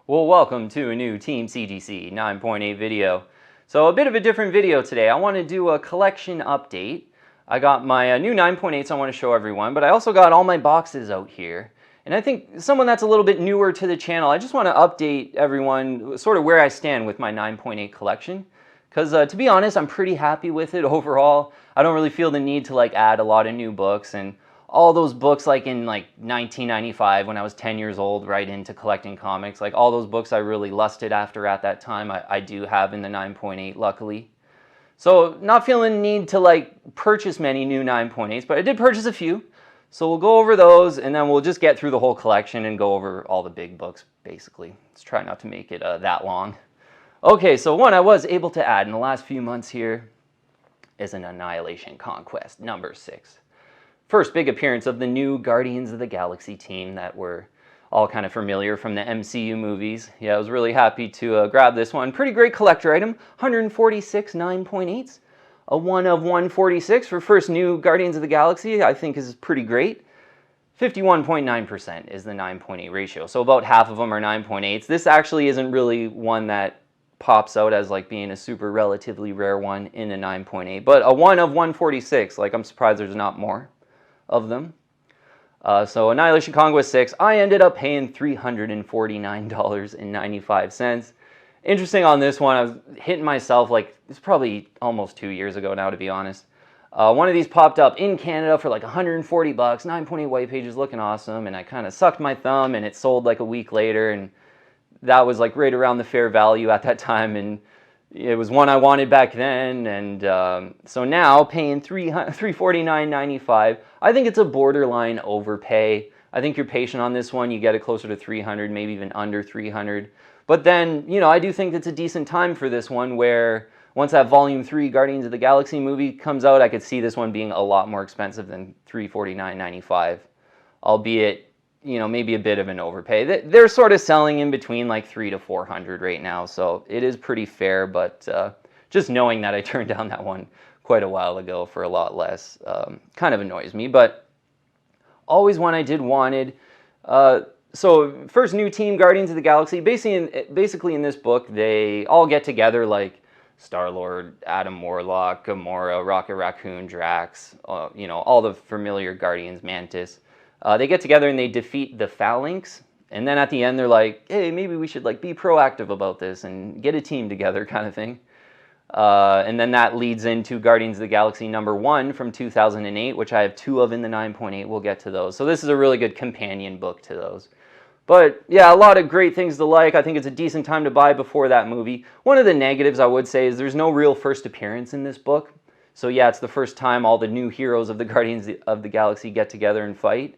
Well, welcome to a new Team CGC 9.8 video. So a bit of a different video today. I want to do a collection update. I got my new 9.8s I want to show everyone, but I also got all my boxes out here. And I think someone that's a little bit newer to the channel, I just want to update everyone sort of where I stand with my 9.8 collection. Because to be honest, I'm pretty happy with it overall. I don't really feel the need to add a lot of new books, and all those books in 1995 when I was 10 years old, right into collecting comics, all those books I really lusted after at that time, I do have in the 9.8 luckily. So not feeling the need to purchase many new 9.8s, but I did purchase a few. So we'll go over those and then we'll just get through the whole collection and go over all the big books basically. Let's try not to make it that long. Okay, so one I was able to add in the last few months here is an Annihilation Conquest number 6. First big appearance of the new Guardians of the Galaxy team that we're all kind of familiar from the MCU movies. Yeah, I was really happy to grab this one. Pretty great collector item, 146 9.8s. A 1 of 146 for first new Guardians of the Galaxy, I think is pretty great. 51.9% is the 9.8 ratio, so about half of them are 9.8s. This actually isn't really one that pops out as being a super relatively rare one in a 9.8, but a 1 of 146, I'm surprised there's not more of them. So Annihilation Conquest 6, I ended up paying $349.95. Interesting on this one, I was hitting myself it's probably almost 2 years ago now, to be honest. One of these popped up in Canada for 140 bucks, 9.8 white pages, looking awesome, and I kind of sucked my thumb and it sold a week later, and that was right around the fair value at that time, and it was one I wanted back then, and so now paying $349.95. I think it's a borderline overpay. I think you're patient on this one, you get it closer to 300, maybe even under 300. But then, I do think it's a decent time for this one, where once that Volume 3 Guardians of the Galaxy movie comes out, I could see this one being a lot more expensive than $349.95, albeit, maybe a bit of an overpay. They're sort of selling in between $300 to $400 right now, so it is pretty fair, but just knowing that I turned down that one quite a while ago for a lot less kind of annoys me, but always one I did wanted. So first new team, Guardians of the Galaxy. Basically in this book, they all get together Star-Lord, Adam Warlock, Gamora, Rocket Raccoon, Drax, all the familiar Guardians, Mantis. They get together and they defeat the Phalanx. And then at the end, they're like, hey, maybe we should be proactive about this and get a team together kind of thing. And then that leads into Guardians of the Galaxy number 1 from 2008, which I have 2 of in the 9.8. We'll get to those. So this is a really good companion book to those. But yeah, a lot of great things to like. I think it's a decent time to buy before that movie. One of the negatives I would say is there's no real first appearance in this book. So yeah, it's the first time all the new heroes of the Guardians of the Galaxy get together and fight.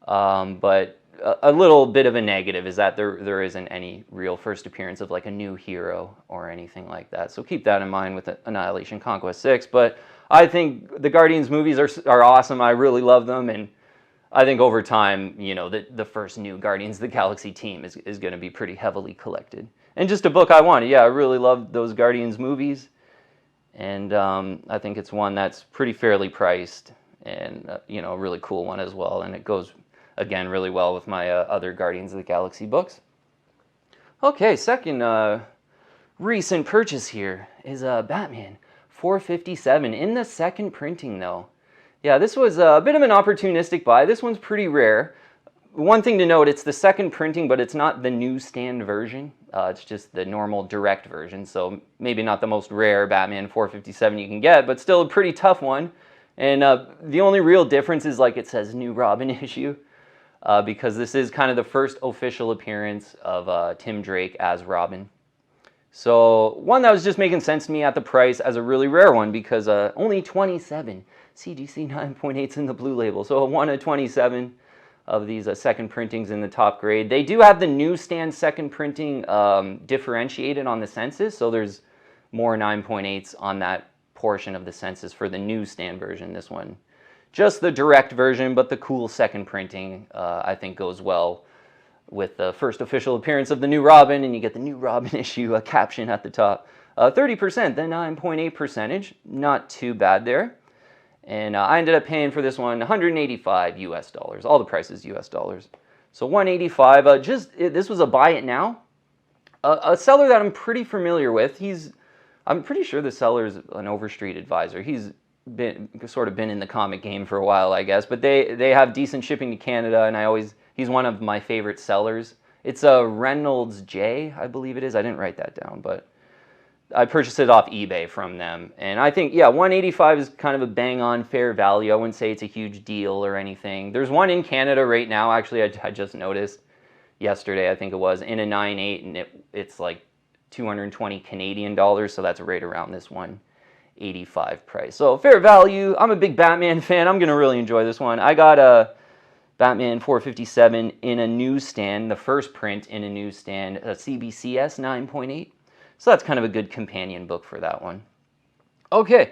But a little bit of a negative is that there isn't any real first appearance of a new hero or anything like that. So keep that in mind with Annihilation Conquest 6. But I think the Guardians movies are awesome. I really love them, and I think over time, the first new Guardians of the Galaxy team is going to be pretty heavily collected. And just a book I wanted. Yeah, I really love those Guardians movies, and I think it's one that's pretty fairly priced, and a really cool one as well, and it goes again really well with my other Guardians of the Galaxy books. Okay, second recent purchase here is Batman 457 in the second printing though. Yeah, this was a bit of an opportunistic buy. This one's pretty rare. One thing to note, it's the second printing, but it's not the newsstand version. It's just the normal direct version, so maybe not the most rare Batman 457 you can get, but still a pretty tough one. And the only real difference is it says New Robin issue, because this is kind of the first official appearance of Tim Drake as Robin. So one that was just making sense to me at the price as a really rare one, because only 27 CGC 9.8s in the blue label. So a 1 of 27 of these second printings in the top grade. They do have the newsstand second printing differentiated on the census, so there's more 9.8s on that portion of the census for the newsstand version. This one, just the direct version, but the cool second printing I think goes well with the first official appearance of the new Robin, and you get the new Robin issue, a caption at the top. 30%, the 9.8 percentage, not too bad there. And I ended up paying for this one $185 US. All the prices US dollars. So $185. This was a buy it now. A seller that I'm pretty familiar with. I'm pretty sure the seller's an Overstreet advisor. He's been in the comic game for a while, I guess. But they have decent shipping to Canada, and he's one of my favorite sellers. It's a Reynolds J, I believe it is. I didn't write that down, but I purchased it off eBay from them. And I think, yeah, 185 is kind of a bang-on fair value. I wouldn't say it's a huge deal or anything. There's one in Canada right now, actually, I just noticed yesterday, I think it was, in a 9.8, and it's like 220 Canadian dollars, so that's right around this 185 price. So fair value. I'm a big Batman fan. I'm going to really enjoy this one. I got a Batman 457 in a newsstand, the first print in a newsstand, a CBCS 9.8. So that's kind of a good companion book for that one. Okay,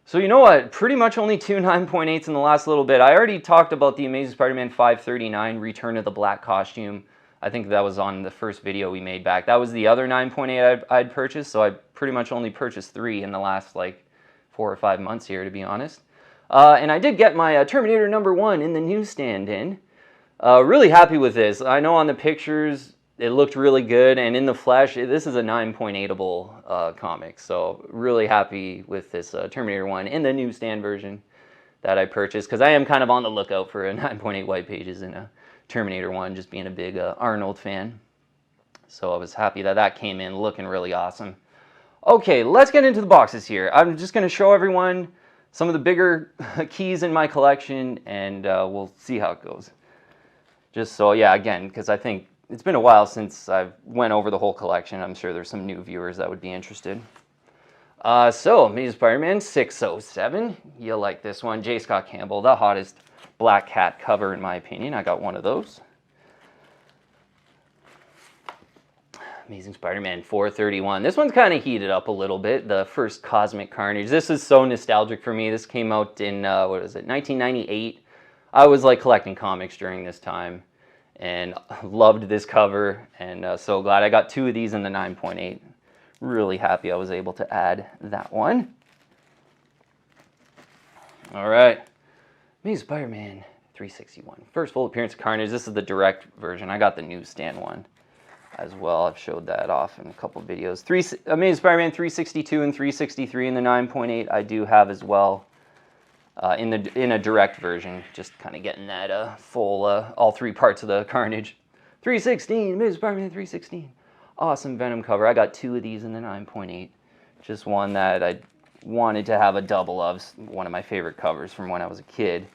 so you know what? Pretty much only two 9.8s in the last little bit. I already talked about the Amazing Spider-Man 539, Return of the Black Costume. I think that was on the first video we made back. That was the other 9.8 I'd purchased, so I pretty much only purchased 3 in the last like 4 or 5 months here, to be honest. And I did get my Terminator #1 in the newsstand in. Really happy with this. I know on the pictures it looked really good, and in the flesh, this is a 9.8able comic. So really happy with this Terminator 1 in the newsstand version that I purchased, because I am kind of on the lookout for a 9.8 white pages in a Terminator 1, just being a big Arnold fan. So I was happy that that came in looking really awesome. Okay, let's get into the boxes here. I'm just going to show everyone some of the bigger keys in my collection, and we'll see how it goes. Just so, yeah, again, because I think it's been a while since I've went over the whole collection. I'm sure there's some new viewers that would be interested. So, Amazing Spider-Man 607. You'll like this one. J. Scott Campbell, the hottest Black Cat cover in my opinion. I got one of those. Amazing Spider-Man 431. This one's kind of heated up a little bit. The first Cosmic Carnage. This is so nostalgic for me. This came out in, 1998. I was like collecting comics during this time and loved this cover, and so glad I got 2 of these in the 9.8. Really happy I was able to add that one. All right. Amazing Spider-Man 361. First full appearance of Carnage. This is the direct version. I got the newsstand one as well. I've showed that off in a couple of videos. Amazing Spider-Man 362 and 363 in the 9.8 I do have as well. In a direct version, just kind of getting that full, all 3 parts of the Carnage. 316, Amazing Spider-Man 316. Awesome Venom cover. I got 2 of these in the 9.8. Just one that I wanted to have a double of. One of my favorite covers from when I was a kid.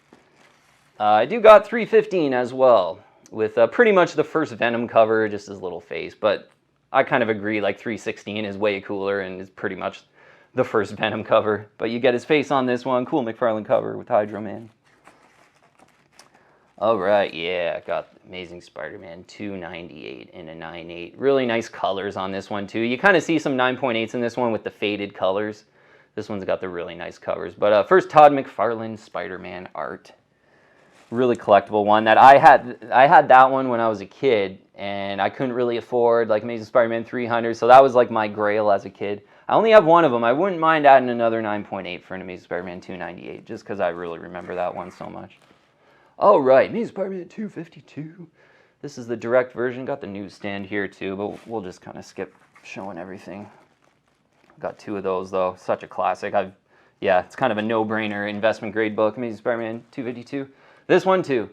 I do got 315 as well, with pretty much the first Venom cover, just his little face. But I kind of agree, like 316 is way cooler and is pretty much the first Venom cover. But you get his face on this one. Cool McFarlane cover with Hydro Man. All right, yeah, I got Amazing Spider-Man 298 in a 9.8. Really nice colors on this one too. You kind of see some 9.8s in this one with the faded colors. This one's got the really nice covers. But first, Todd McFarlane Spider-Man art. Really collectible one that I had that one when I was a kid, and I couldn't really afford like Amazing Spider-Man 300, so that was like my grail as a kid. I only have one of them. I wouldn't mind adding another 9.8 for an Amazing Spider-Man 298, just because I really remember that one so much. All right, Amazing Spider-Man 252. This is the direct version. Got the newsstand here too, but we'll just kind of skip showing everything. Got 2 of those though. Such a classic. Yeah, it's kind of a no-brainer investment grade book. Amazing Spider-Man 252. This one too.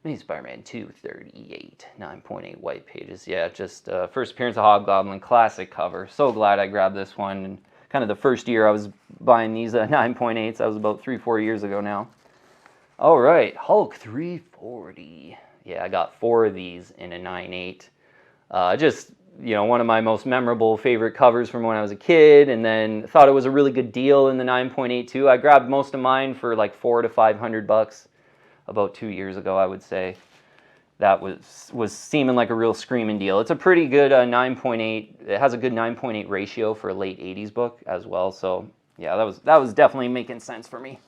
Amazing Spider-Man 238, 9.8 white pages. Yeah, just first appearance of Hobgoblin, classic cover. So glad I grabbed this one. And kind of the first year I was buying these 9.8s. That was about 3-4 years ago now. All right, Hulk 340. Yeah, I got 4 of these in a 9.8. Just, you know, one of my most memorable favorite covers from when I was a kid, and then thought it was a really good deal in the 9.8 too. I grabbed most of mine for like $400 to $500 about 2 years ago, I would say. That was seeming like a real screaming deal. It's a pretty good 9.8. It has a good 9.8 ratio for a late 80s book as well. So yeah, that was definitely making sense for me.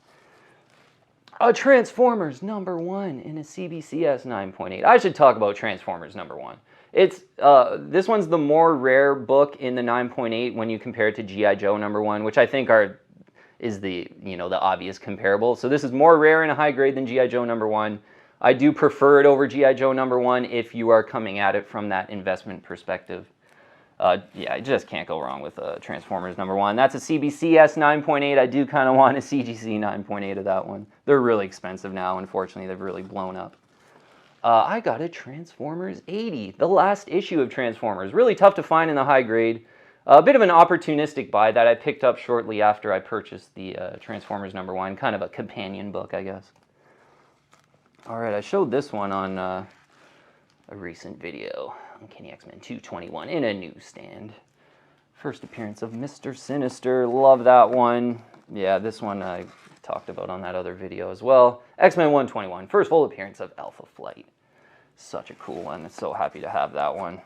Transformers #1 in a CBCS 9.8. I should talk about Transformers #1. It's this one's the more rare book in the 9.8 when you compare it to G.I. Joe #1, which I think is the obvious comparable. So this is more rare and a high grade than G.I. Joe #1. I do prefer it over G.I. Joe #1 if you are coming at it from that investment perspective. Yeah, I just can't go wrong with Transformers #1. That's a CBCS 9.8. I do kind of want a CGC 9.8 of that one. They're really expensive now, unfortunately. They've really blown up. I got a Transformers 80, the last issue of Transformers. Really tough to find in the high grade. A bit of an opportunistic buy that I picked up shortly after I purchased the Transformers #1. Kind of a companion book, I guess. All right, I showed this one on a recent video. Uncanny X-Men 221 in a newsstand. First appearance of Mr. Sinister. Love that one. Yeah, this one I talked about on that other video as well. X-Men 121. First full appearance of Alpha Flight. Such a cool one. So happy to have that one.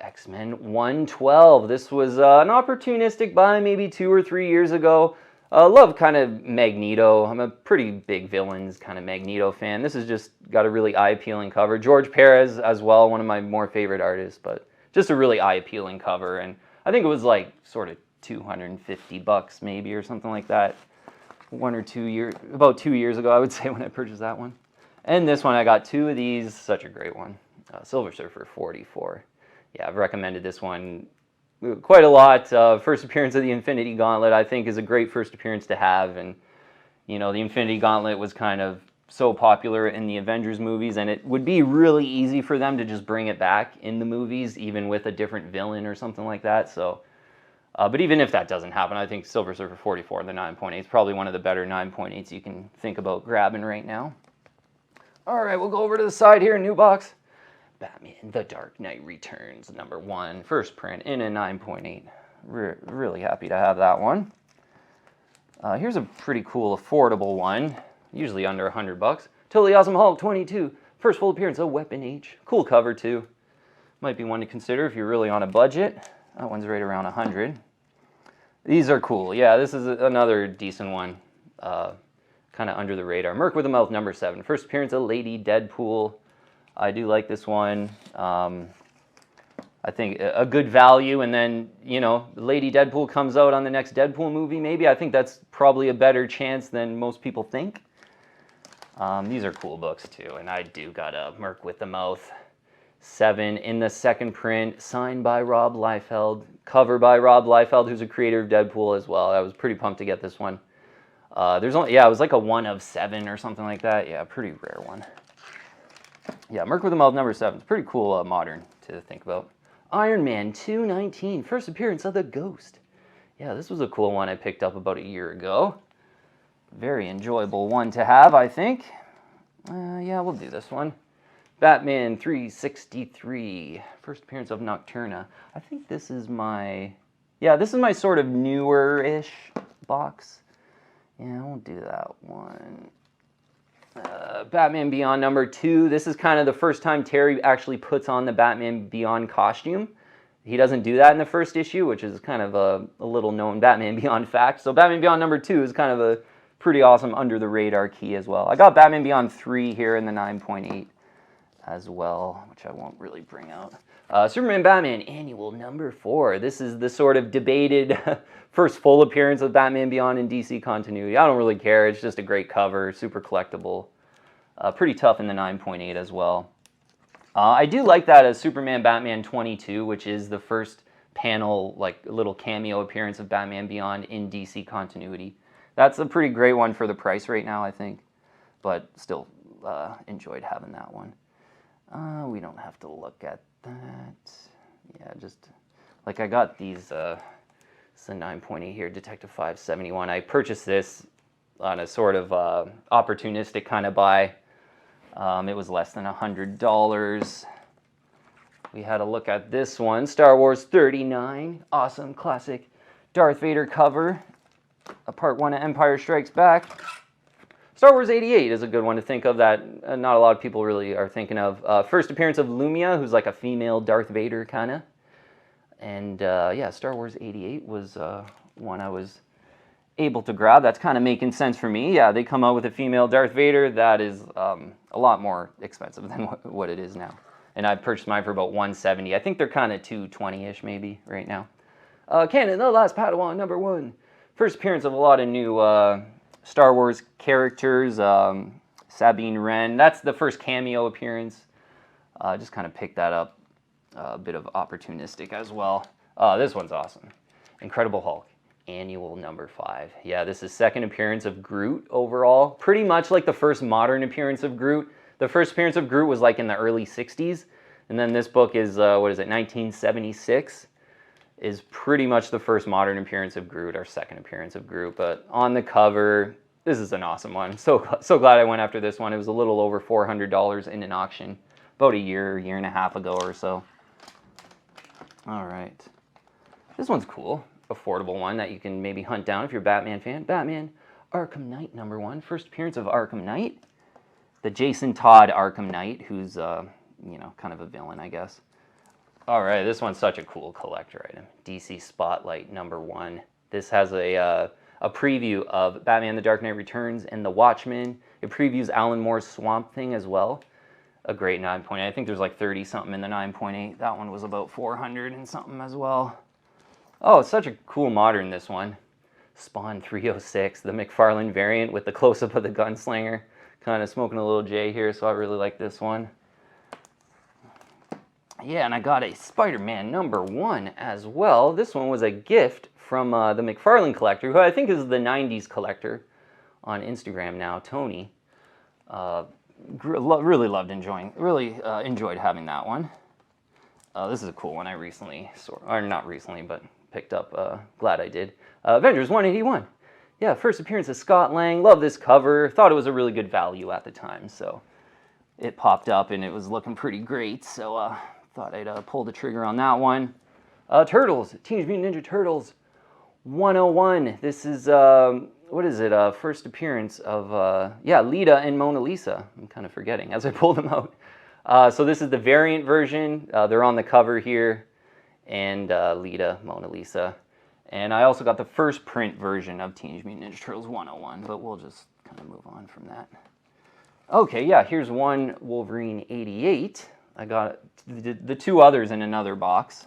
X-Men 112. This was an opportunistic buy maybe 2 or 3 years ago. Love kind of Magneto. I'm a pretty big villains kind of Magneto fan. This has just got a really eye-appealing cover. George Perez as well, one of my more favorite artists, but just a really eye-appealing cover. And I think it was like sort of $250 maybe or something like that. About 2 years ago, I would say, when I purchased that one. And this one, I got 2 of these. Such a great one. Silver Surfer 44. Yeah, I've recommended this one quite a lot. First appearance of the Infinity Gauntlet, I think, is a great first appearance to have. And, you know, the Infinity Gauntlet was kind of so popular in the Avengers movies, and it would be really easy for them to just bring it back in the movies, even with a different villain or something like that. So, but even if that doesn't happen, I think Silver Surfer 44, the 9.8, is probably one of the better 9.8s you can think about grabbing right now. All right, we'll go over to the side here, new box. Batman The Dark Knight Returns, #1, first print in a 9.8. Really happy to have that one. Here's a pretty cool, affordable one, usually under $100. Totally Awesome Hulk 22, first full appearance of Weapon H. Cool cover too. Might be one to consider if you're really on a budget. That one's right around 100. These are cool. Yeah, this is another decent one. Kind of under the radar. Merc with a Mouth #7, first appearance of Lady Deadpool. I do like this one. I think a good value, and then, you know, Lady Deadpool comes out on the next Deadpool movie, maybe. I think that's probably a better chance than most people think. These are cool books, too, and I do got a Merc with the Mouth 7 in the second print, signed by Rob Liefeld, cover by Rob Liefeld, who's a creator of Deadpool as well. I was pretty pumped to get this one. There's only, yeah, it was like a 1 of 7 or something like that. Yeah, pretty rare one. Yeah, Merc with the Mouth #7. It's pretty cool, modern to think about. Iron Man 219, first appearance of the Ghost. Yeah, this was a cool one I picked up about a year ago. Very enjoyable one to have, I think. Yeah, we'll do this one. Batman 363, first appearance of Nocturna. I think this is my, yeah, this is my sort of newer-ish box. Yeah, I won't do that one. Batman Beyond #2. This is kind of the first time Terry actually puts on the Batman Beyond costume. He doesn't do that in the first issue, which is kind of a little known Batman Beyond fact. So Batman Beyond #2 is kind of a pretty awesome under the radar key as well. I got Batman Beyond 3 here in the 9.8 as well, which I won't really bring out. Superman Batman Annual #4. This is the sort of debated first full appearance of Batman Beyond in DC continuity. I don't really care. It's just a great cover, super collectible. Pretty tough in the 9.8 as well. I do like that as Superman Batman 22, which is the first panel, like little cameo appearance of Batman Beyond in DC continuity. That's a pretty great one for the price right now, I think. But still enjoyed having that one. We don't have to look at that. Yeah, just like I got these, it's the 9.8 here, Detective 571. I purchased this on a sort of opportunistic kind of buy. It was less than $100. We had a look at this one, Star Wars 39, awesome classic Darth Vader cover, a part 1 of Empire Strikes Back. Star Wars 88 is a good one to think of that not a lot of people really are thinking of. First appearance of Lumia, who's like a female Darth Vader kind of. And yeah, Star Wars 88 was one I was able to grab. That's kind of making sense for me. Yeah, they come out with a female Darth Vader. That is a lot more expensive than what it is now. And I purchased mine for about $170. I think they're kind of $220-ish maybe right now. Canon, The Last Padawan #1. First appearance of a lot of new Star Wars characters. Sabine Wren. That's the first cameo appearance. Just kind of picked that up A bit of opportunistic as well. This one's awesome. Incredible Hulk, annual number 5. Yeah, this is second appearance of Groot overall. Pretty much like the first modern appearance of Groot. The first appearance of Groot was like in the early 60s. And then this book is, 1976. Is pretty much the first modern appearance of Groot, or second appearance of Groot. But on the cover, this is an awesome one. So glad I went after this one. It was a little over $400 in an auction about a year and a half ago or so. All right. This one's cool. Affordable one that you can maybe hunt down if you're a Batman fan. Batman Arkham Knight number 1. First appearance of Arkham Knight. The Jason Todd Arkham Knight, who's, kind of a villain, I guess. All right, this one's such a cool collector item. DC Spotlight number 1. This has a preview of Batman The Dark Knight Returns and The Watchmen. It previews Alan Moore's Swamp Thing as well. A great 9.8. I think there's like 30 something in the 9.8. That one was about 400 and something as well. Oh, it's such a cool modern, this one. Spawn 306, the McFarlane variant with the close-up of the gunslinger. Kind of smoking a little J here, so I really like this one. Yeah, and I got a Spider-Man number 1 as well. This one was a gift from the McFarlane collector, who I think is the 90s collector on Instagram now, Tony. Really enjoyed having that one. This is a cool one I recently, or not recently, but picked up. Glad I did. Avengers 181. Yeah, first appearance of Scott Lang. Love this cover. Thought it was a really good value at the time, so it popped up and it was looking pretty great. So thought I'd pull the trigger on that one. Turtles, Teenage Mutant Ninja Turtles 101. This is, what is it? First appearance of, Lita and Mona Lisa. I'm kind of forgetting as I pull them out. So this is the variant version. They're on the cover here. And Lita, Mona Lisa. And I also got the first print version of Teenage Mutant Ninja Turtles 101, but we'll just kind of move on from that. Okay, yeah, here's one Wolverine 88. I got the 2 others in another box.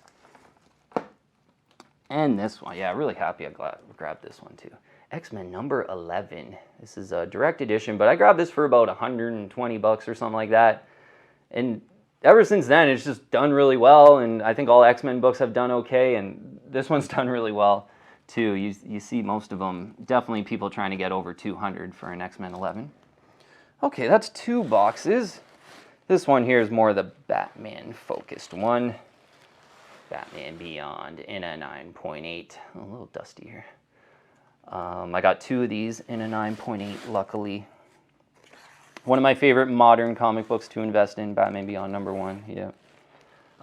And this one, yeah, really happy I grabbed this one too. X-Men number 11. This is a direct edition, but I grabbed this for about 120 bucks or something like that. And ever since then, it's just done really well, and I think all X-Men books have done okay, and this one's done really well too. You see most of them, definitely people trying to get over 200 for an X-Men 11. Okay, that's 2 boxes. This one here is more the Batman-focused one. Batman Beyond in a 9.8. A little dusty here. I got 2 of these in a 9.8, luckily. One of my favorite modern comic books to invest in, Batman Beyond number 1. Yeah.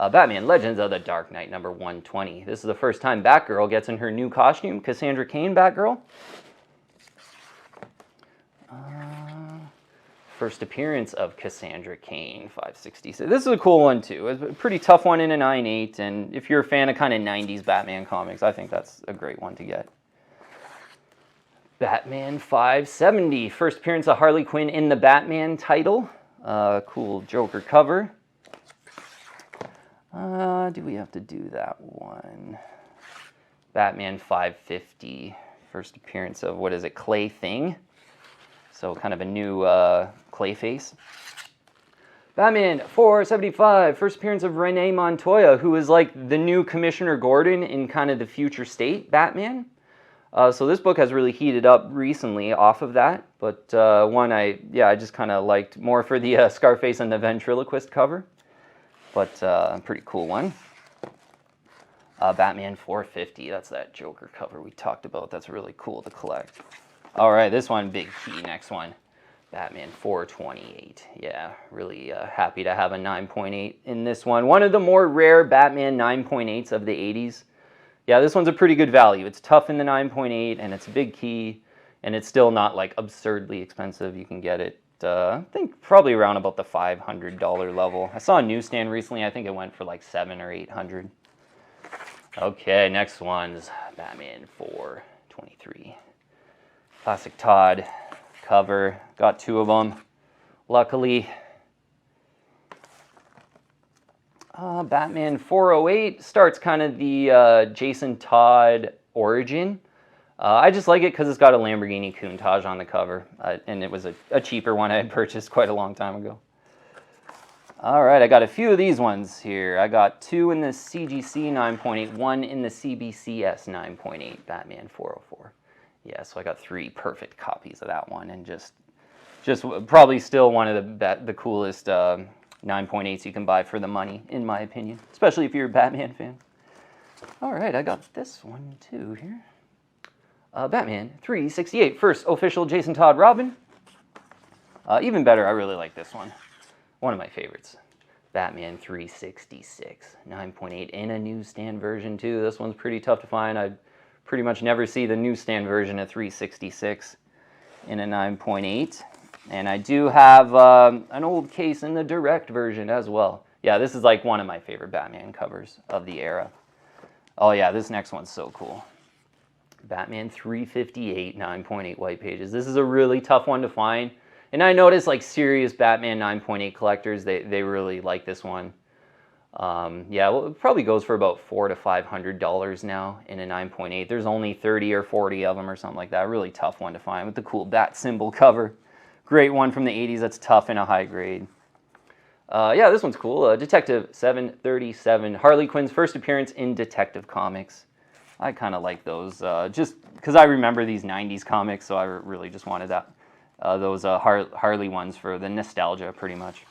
Batman Legends of the Dark Knight number 120. This is the first time Batgirl gets in her new costume, Cassandra Cain Batgirl. First appearance of Cassandra Cain, 566. This is a cool one too. It's a pretty tough one in a 9.8, and if you're a fan of kind of 90s Batman comics, I think that's a great one to get. Batman 570, first appearance of Harley Quinn in the Batman title. Cool Joker cover. Do we have to do that one? Batman 550, first appearance of, what is it, Clay Thing. So kind of a new Clayface. Batman 475, first appearance of Renee Montoya, who is like the new Commissioner Gordon in kind of the future state Batman. So this book has really heated up recently off of that, but one I just kind of liked more for the Scarface and the Ventriloquist cover, but pretty cool one. Batman 450, that's that Joker cover we talked about. That's really cool to collect. All right, this one, big key, next one. Batman 428. Yeah, really happy to have a 9.8 in this one. One of the more rare Batman 9.8s of the 80s. Yeah, this one's a pretty good value. It's tough in the 9.8, and it's a big key, and it's still not like absurdly expensive. You can get it, I think, probably around about the $500 level. I saw a newsstand recently. I think it went for like $700 or $800. Okay, next one's Batman 423. Classic Todd cover. Got 2 of them, luckily. Batman 408 starts kind of the Jason Todd origin. I just like it because it's got a Lamborghini Countach on the cover, and it was a cheaper one I had purchased quite a long time ago. All right, I got a few of these ones here. I got 2 in the CGC 9.8, 1 in the CBCS 9.8 Batman 404. Yeah, so I got 3 perfect copies of that one, and just probably still one of the coolest 9.8s you can buy for the money, in my opinion, especially if you're a Batman fan. All right, I got this one too here. Batman 368, first official Jason Todd Robin. Even better, I really like this one. One of my favorites. Batman 366, 9.8 in a newsstand version too. This one's pretty tough to find. I pretty much never see the newsstand version of 366 in a 9.8. And I do have an old case in the direct version as well. Yeah, this is like one of my favorite Batman covers of the era. Oh yeah, this next one's so cool. Batman 358, 9.8 white pages. This is a really tough one to find. And I noticed like serious Batman 9.8 collectors, they really like this one. Yeah, well, it probably goes for about $400 to $500 now in a 9.8. There's only 30 or 40 of them or something like that. Really tough one to find with the cool bat symbol cover. Great one from the 80s that's tough in a high grade. Yeah, this one's cool. Detective 737, Harley Quinn's first appearance in Detective Comics. I kind of like those just because I remember these 90s comics, so I really just wanted that. Those Harley ones for the nostalgia, pretty much.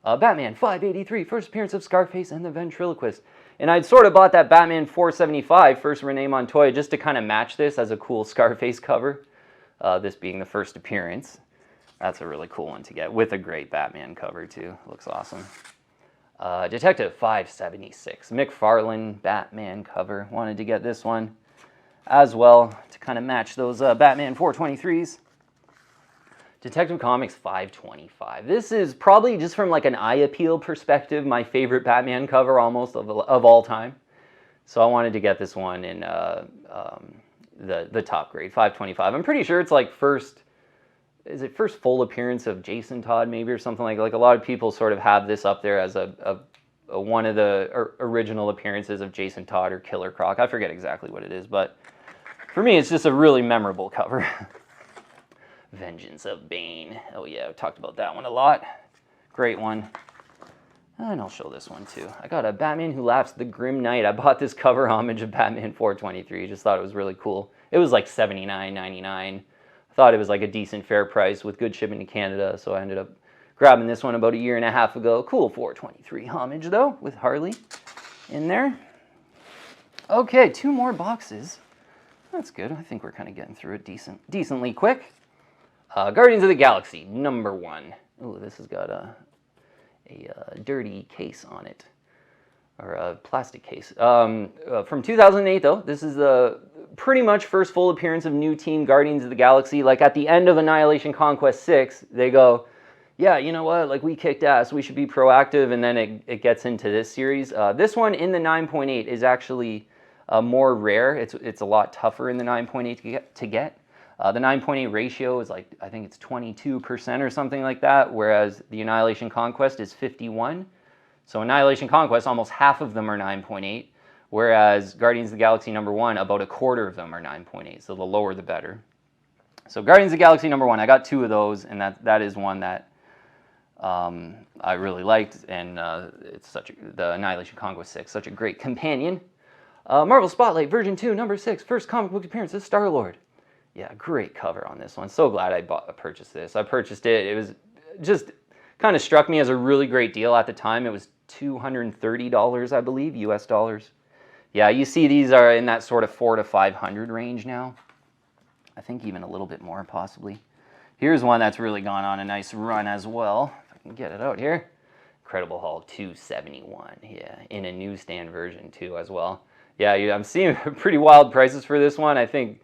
Batman 583, first appearance of Scarface and the Ventriloquist. And I'd sort of bought that Batman 475, first Renee Montoya, just to kind of match this as a cool Scarface cover. This being the first appearance. That's a really cool one to get, with a great Batman cover, too. Looks awesome. Detective 576, McFarlane Batman cover. Wanted to get this one as well to kind of match those Batman 423s. Detective Comics 525. This is probably, just from like an eye appeal perspective, my favorite Batman cover almost of all time. So I wanted to get this one in the top grade, 525. I'm pretty sure it's like first full appearance of Jason Todd maybe, or something like a lot of people sort of have this up there as a one of the original appearances of Jason Todd or Killer Croc. I forget exactly what it is, but for me it's just a really memorable cover. Vengeance of Bane. Oh yeah, I've talked about that one a lot. Great one. And I'll show this one too. I got a Batman Who Laughs the Grim Knight. I bought this cover homage of Batman 423. Just thought it was really cool. It was like $79.99. I thought it was like a decent fair price with good shipping to Canada, so I ended up grabbing this one about a year and a half ago. Cool 423 homage though, with Harley in there. Okay, 2 more boxes. That's good. I think we're kind of getting through it decently quick. Guardians of the Galaxy, number 1. Ooh, this has got a dirty case on it, or a plastic case. From 2008, though, this is the pretty much first full appearance of new team Guardians of the Galaxy. Like at the end of Annihilation Conquest 6, they go, yeah, you know what, like we kicked ass, we should be proactive, and then it gets into this series. This one in the 9.8 is actually more rare. It's a lot tougher in the 9.8 to get. The 9.8 ratio is like, I think it's 22% or something like that, whereas the Annihilation Conquest is 51. So Annihilation Conquest, almost half of them are 9.8, whereas Guardians of the Galaxy number 1, about a quarter of them are 9.8, so the lower the better. So Guardians of the Galaxy number 1, I got 2 of those, and that is one that I really liked, and it's the Annihilation Conquest 6, such a great companion. Marvel Spotlight version 2, number 6, first comic book appearance of Star-Lord. Yeah, great cover on this one. So glad I purchased this. I purchased it. It was just kind of struck me as a really great deal at the time. It was $230, I believe, US dollars. Yeah, you see these are in that sort of $400 to $500 range now. I think even a little bit more, possibly. Here's one that's really gone on a nice run as well. If I can get it out here. Incredible Hulk 271. Yeah, in a newsstand version too as well. Yeah, I'm seeing pretty wild prices for this one. I think...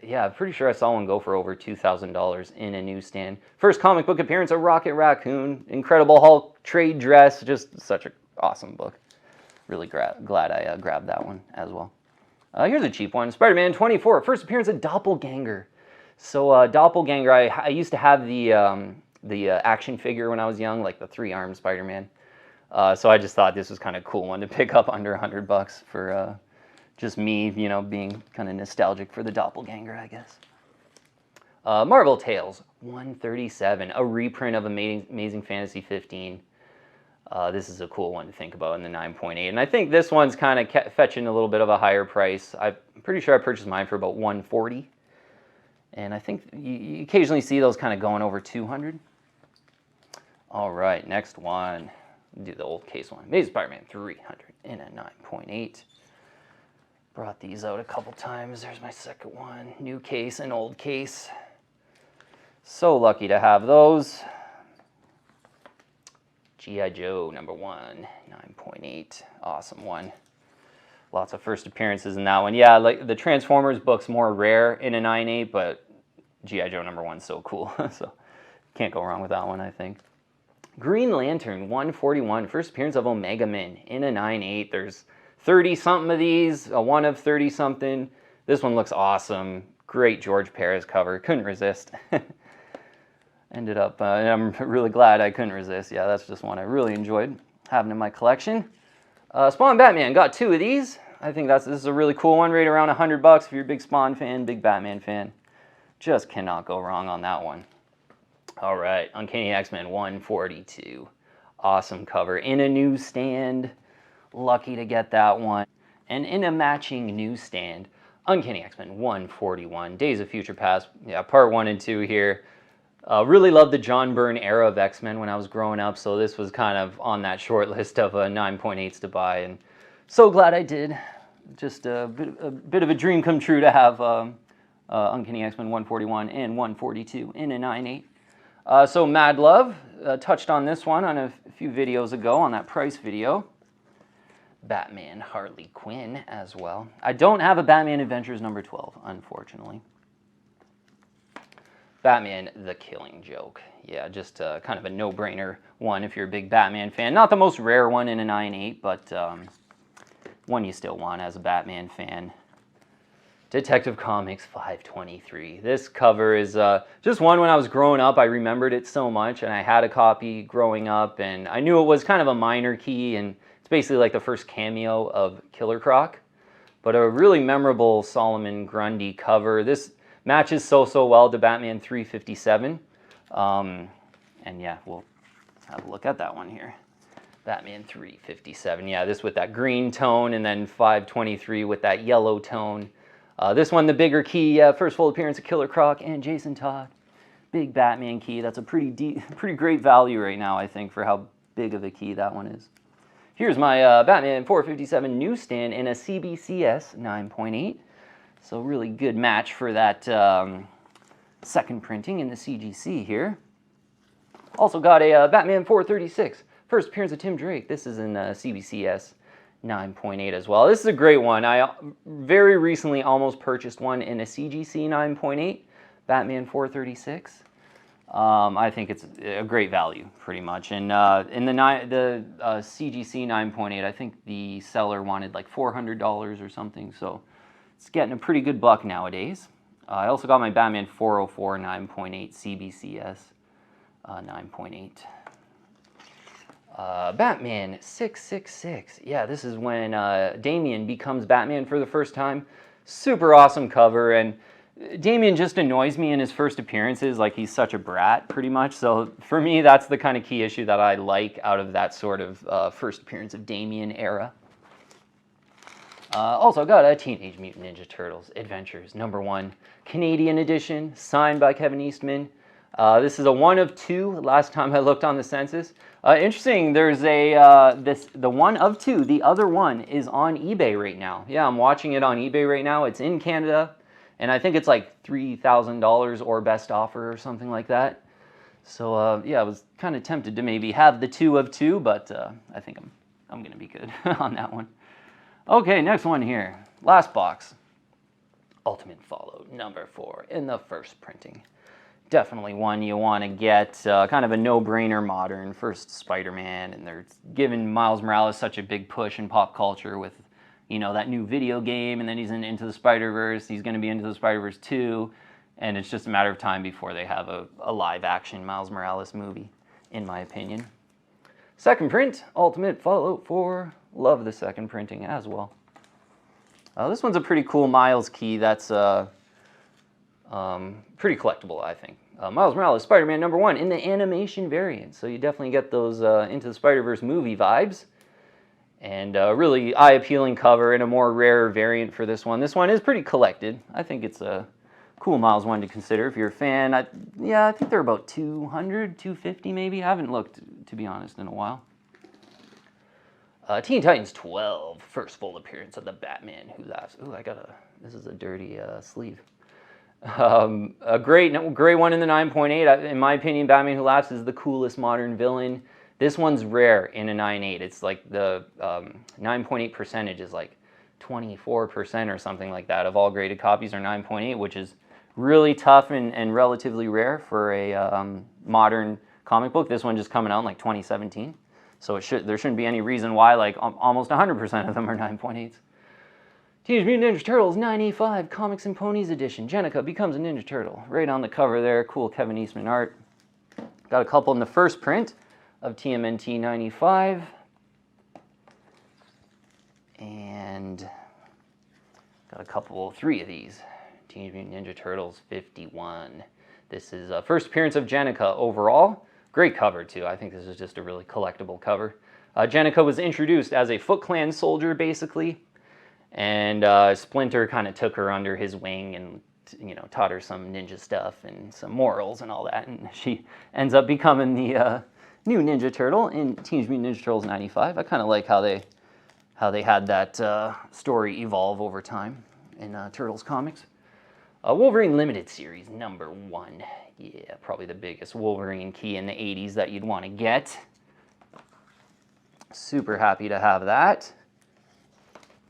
yeah, I'm pretty sure I saw one go for over $2,000 in a newsstand. First comic book appearance of Rocket Raccoon. Incredible Hulk trade dress. Just such an awesome book. Really glad I grabbed that one as well. Here's a cheap one. Spider-Man 24. First appearance of Doppelganger. So Doppelganger, I used to have the action figure when I was young, like the 3-armed Spider-Man. So I just thought this was kind of a cool one to pick up under $100 for... just me, you know, being kind of nostalgic for the Doppelganger, I guess. Marvel Tales 137, a reprint of Amazing Fantasy 15. This is a cool one to think about in the 9.8. And I think this one's kind of fetching a little bit of a higher price. I'm pretty sure I purchased mine for about $140. And I think you occasionally see those kind of going over $200. All right, next one. Do the old case one. Amazing Spider-Man 300 in a 9.8. Brought these out a couple times. There's my second one. New case and old case. So lucky to have those. G.I. Joe #1, 9.8. Awesome one. Lots of first appearances in that one. Yeah, like the Transformers book's more rare in a 9.8, but G.I. Joe #1's so cool. So can't go wrong with that one, I think. Green Lantern 141, first appearance of Omega Man in a 9.8. There's 30-something of these, a one of 30-something. This one looks awesome. Great George Perez cover. Couldn't resist. Ended up, I'm really glad I couldn't resist. Yeah, that's just one I really enjoyed having in my collection. Spawn Batman, got 2 of these. I think this is a really cool one, right around $100 if you're a big Spawn fan, big Batman fan. Just cannot go wrong on that one. All right, Uncanny X-Men 142. Awesome cover. In a newsstand. Lucky to get that one. And in a matching newsstand, Uncanny X-Men 141. Days of Future Past. Yeah, part 1 and 2 here. Really loved the John Byrne era of X-Men when I was growing up, so this was kind of on that short list of 9.8s to buy, and so glad I did. Just a bit of a dream come true to have Uncanny X-Men 141 and 142 in a 9.8. So Mad Love, touched on this one on a few videos ago on that price video. Batman Harley Quinn as well. I don't have a Batman Adventures #12, unfortunately. Batman The Killing Joke. Yeah, just kind of a no-brainer one if you're a big Batman fan. Not the most rare one in a 9.8, but one you still want as a Batman fan. Detective Comics 523. This cover is just one when I was growing up. I remembered it so much, and I had a copy growing up, and I knew it was kind of a minor key, and it's basically like the first cameo of Killer Croc. But a really memorable Solomon Grundy cover. This matches so well to Batman 357. And yeah, we'll have a look at that one here. Batman 357. Yeah, this with that green tone, and then 523 with that yellow tone. This one, the bigger key, first full appearance of Killer Croc and Jason Todd. Big Batman key. That's a pretty great value right now, I think, for how big of a key that one is. Here's my Batman 457 newsstand in a CBCS 9.8. So really good match for that second printing in the CGC here. Also got a Batman 436, first appearance of Tim Drake. This is in CBCS 9.8 as well. This is a great one. I very recently almost purchased one in a CGC 9.8, Batman 436. I think it's a great value, pretty much. And in the CGC 9.8, I think the seller wanted like $400 or something, so it's getting a pretty good buck nowadays. I also got my Batman 404 9.8 CBCS 9.8. Batman 666. Yeah, this is when Damian becomes Batman for the first time. Super awesome cover, and Damian just annoys me in his first appearances, like he's such a brat, pretty much. So for me, that's the kind of key issue that I like out of that sort of first appearance of Damian era. Also got a Teenage Mutant Ninja Turtles Adventures #1 Canadian edition, signed by Kevin Eastman. This is a one of 2. Last time I looked on the census. Interesting. There's the one of 2. The other one is on eBay right now. Yeah, I'm watching it on eBay right now. It's in Canada, and I think it's like $3,000 or best offer or something like that. So yeah, I was kind of tempted to maybe have the 2 of 2, but I think I'm gonna be good on that one. Okay, next one here. Last box. Ultimate Fallout #4 in the first printing. Definitely one you want to get. Kind of a no-brainer modern first Spider-Man, and they're giving Miles Morales such a big push in pop culture with, you know, that new video game, and then he's in Into the Spider-Verse. He's going to be Into the Spider-Verse 2, and it's just a matter of time before they have a live-action Miles Morales movie, in my opinion. Second print, Ultimate Fallout 4. Love the second printing as well. This one's a pretty cool Miles key. That's Pretty collectible, I think. Miles Morales, Spider-Man #1 in the animation variant. So you definitely get those Into the Spider-Verse movie vibes. And really eye-appealing cover and a more rare variant for this one. This one is pretty collected. I think it's a cool Miles one to consider if you're a fan. I think they're about 200, 250 maybe. I haven't looked, to be honest, in a while. Teen Titans 12, first full appearance of the Batman Who Laughs. Ooh, this is a dirty sleeve. A great one in the 9.8. In my opinion, Batman Who Laughs is the coolest modern villain. This one's rare in a 9.8. It's like the 9.8 percentage is like 24% or something like that of all graded copies are 9.8, which is really tough and relatively rare for a modern comic book. This one just coming out in like 2017. So there shouldn't be any reason why like almost 100% of them are 9.8s. Teenage Mutant Ninja Turtles 985 Comics and Ponies Edition. Jennika becomes a Ninja Turtle. Right on the cover there. Cool Kevin Eastman art. Got a couple in the first print of TMNT 95. And got a couple, 3 of these. Teenage Mutant Ninja Turtles 51. This is first appearance of Jennika overall. Great cover too. I think this is just a really collectible cover. Jennika was introduced as a Foot Clan soldier basically. And Splinter kind of took her under his wing and, you know, taught her some ninja stuff and some morals and all that. And she ends up becoming the new Ninja Turtle in Teenage Mutant Ninja Turtles 95. I kind of like how they had that story evolve over time in Turtles comics. Wolverine Limited Series #1. Yeah, probably the biggest Wolverine key in the 80s that you'd want to get. Super happy to have that.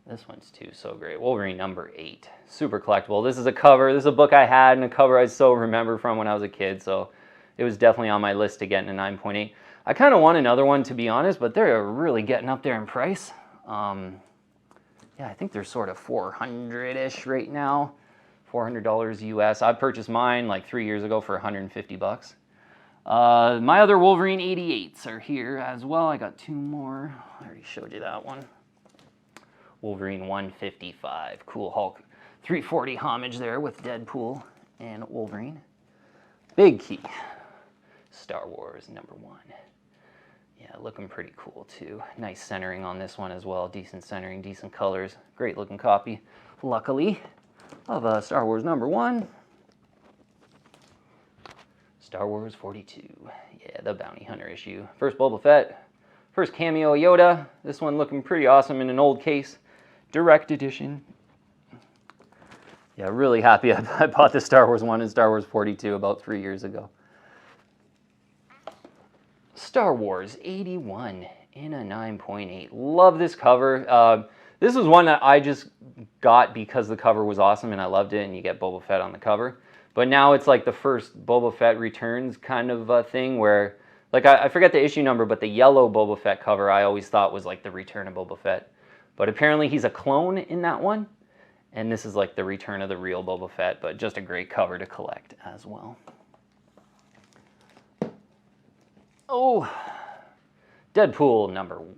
This one's too so great. Wolverine #8. Super collectible. This is a cover. This is a book I had and a cover I so remember from when I was a kid. So it was definitely on my list to get in a 9.8. I kind of want another one to be honest, but they're really getting up there in price. Yeah, I think they're sort of 400-ish right now. $400 US. I purchased mine like 3 years ago for 150 bucks. My other Wolverine 88s are here as well. I got 2 more. I already showed you that one. Wolverine 155. Cool Hulk 340 homage there with Deadpool and Wolverine. Big key. Star Wars #1. Yeah, looking pretty cool too. Nice centering on this one as well. Decent centering, decent colors. Great looking copy, luckily, of Star Wars #1. Star Wars 42. Yeah, the Bounty Hunter issue. First Boba Fett. First cameo Yoda. This one looking pretty awesome in an old case. Direct edition. Yeah, really happy I bought the Star Wars 1 and Star Wars 42 about 3 years ago. Star Wars 81 in a 9.8. Love this cover. This was one that I just got because the cover was awesome and I loved it, and you get Boba Fett on the cover. But now it's like the first Boba Fett Returns kind of thing where, like, I forget the issue number, but the yellow Boba Fett cover I always thought was like the Return of Boba Fett. But apparently he's a clone in that one. And this is like the return of the real Boba Fett, but just a great cover to collect as well. Oh, Deadpool #1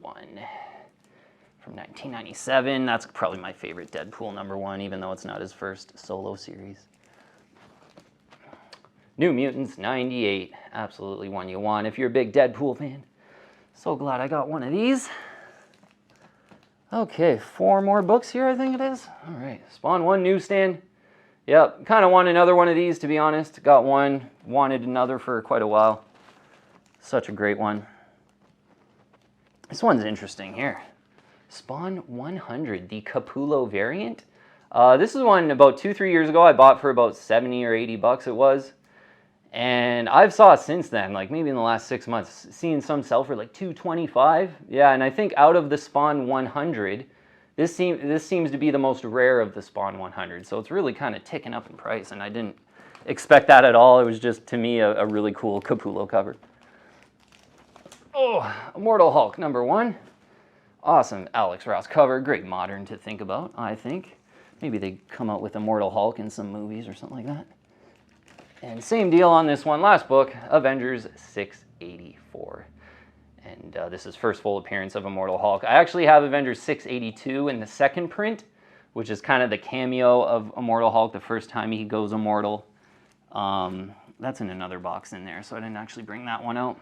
from 1997. That's probably my favorite Deadpool #1, even though it's not his first solo series. New Mutants 98. Absolutely one you want if you're a big Deadpool fan. So glad I got one of these. Okay, 4 more books here, I think it is. All right, Spawn 1 newsstand. Yep, kind of want another one of these, to be honest. Got one, wanted another for quite a while. Such a great one. This one's interesting here. Spawn 100, the Capullo variant. This is one about 2-3 years ago I bought for about 70 or 80 bucks it was. And I've saw it since then, like maybe in the last 6 months, seeing some sell for like $225. Yeah, and I think out of the Spawn 100, this seems to be the most rare of the Spawn 100. So it's really kind of ticking up in price, and I didn't expect that at all. It was just, to me, a really cool Capullo cover. Oh, Immortal Hulk #1. Awesome Alex Ross cover. Great modern to think about, I think. Maybe they come out with Immortal Hulk in some movies or something like that. And same deal on this one. Last book, Avengers 684. And this is first full appearance of Immortal Hulk. I actually have Avengers 682 in the second print, which is kind of the cameo of Immortal Hulk, the first time he goes immortal. That's in another box in there, so I didn't actually bring that one out.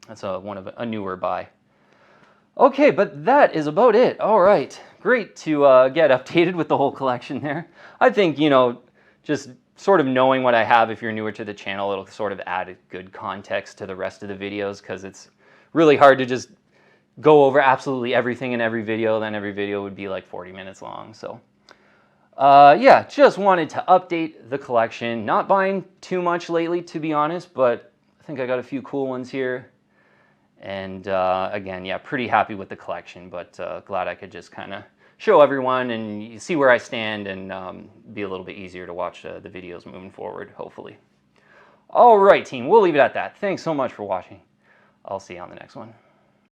That's a newer buy. Okay, but that is about it. All right, great to get updated with the whole collection there. I think, you know, just sort of knowing what I have, if you're newer to the channel, it'll sort of add a good context to the rest of the videos, because it's really hard to just go over absolutely everything in every video. Then every video would be like 40 minutes long. So yeah, just wanted to update the collection. Not buying too much lately, to be honest, but I think I got a few cool ones here. And again, yeah, pretty happy with the collection, but glad I could just kind of show everyone and see where I stand, and be a little bit easier to watch the videos moving forward, hopefully. All right, team, we'll leave it at that. Thanks so much for watching. I'll see you on the next one.